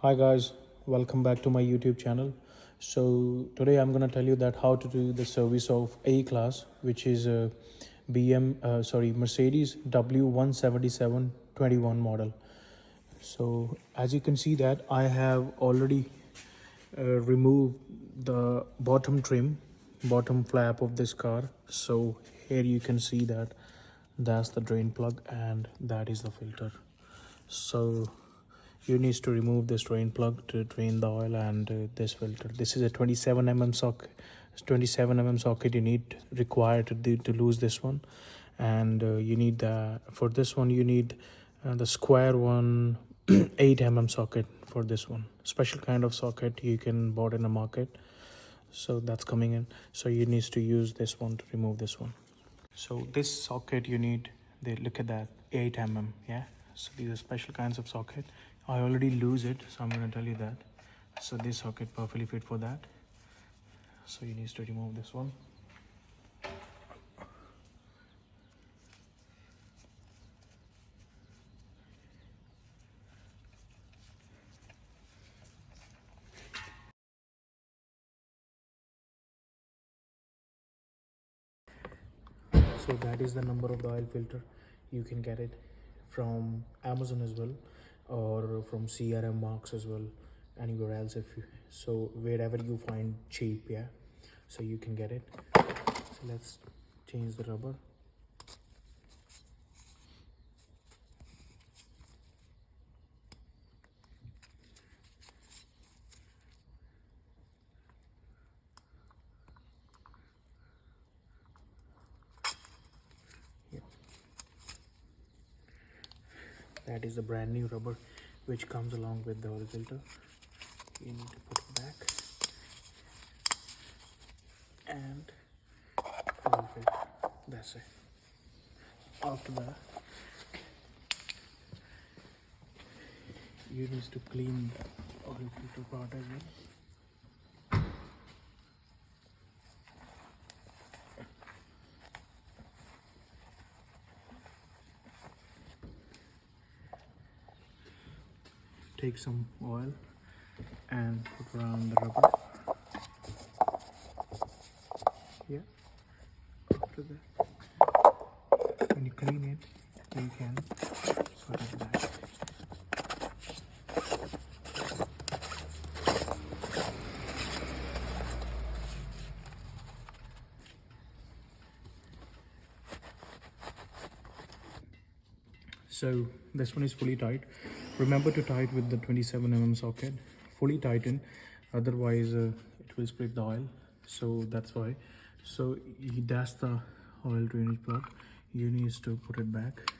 Hi guys, welcome back to my YouTube channel. So today I'm gonna tell you that how to do the service of A-Class, which is a Mercedes W177 21 model. So as you can see that I have already removed the bottom flap of this car. So here you can see that that's the drain plug and that is the filter. So you need to remove this drain plug to drain the oil and this filter. This is a 27 mm socket. 27 mm socket you need required to lose this one, and you need for this one you need the square one 8 mm socket for this one. Special kind of socket you can bought in the market. So that's coming in. So you need to use this one to remove this one. So this socket you need, they look at that 8 mm, yeah. So these are special kinds of socket. I already lose it, so I'm going to tell you that. So this socket perfectly fit for that. So you need to remove this one. So that is the number of the oil filter. You can get it from Amazon as well, or from CRM Marks as well, anywhere else if you, so wherever you find cheap, yeah. So you can get it. So let's change the rubber. Yeah. That is the brand new rubber which comes along with the oil filter. You need to put it back and oil filter. That's it. After that, you need to clean the oil filter part as well. Take some oil and put around the rubber. Yeah. After that, when you clean it, you can put it back. So this one is fully tight. Remember to tie it with the 27 mm socket. Fully tighten, otherwise it will split the oil. So that's why. So that's the oil drainage plug. You need to put it back.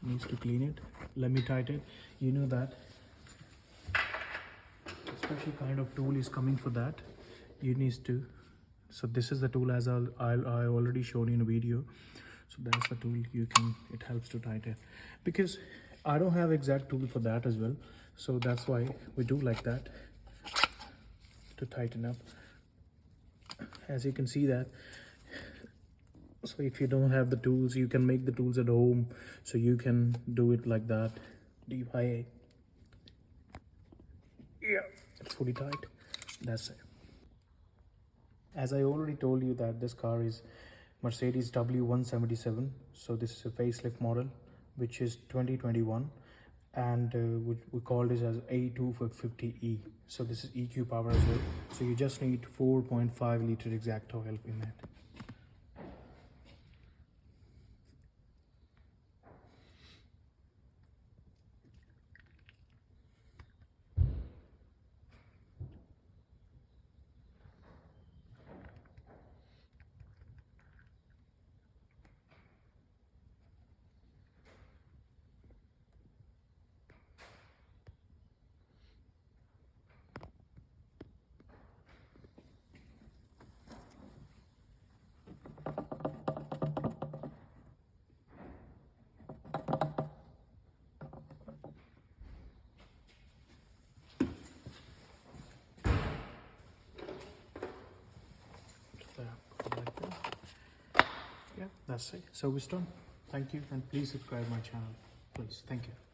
Needs to clean it. Let me tighten it. You know that a special kind of tool is coming for that. You need to. So this is the tool as I already showed in a video. So that's the tool. It helps to tighten, because I don't have exact tool for that as well. So that's why we do like that to tighten up. As you can see that. So if you don't have the tools, you can make the tools at home. So you can do it like that. Yeah, it's fully tight. That's it. As I already told you that this car is Mercedes W177. So this is a facelift model, which is 2021, and we call this as A250E. So this is EQ power as well. So you just need 4.5 liter exact oil in it. Yeah, that's it. So it's done. Thank you, and please subscribe my channel, please. Thank you.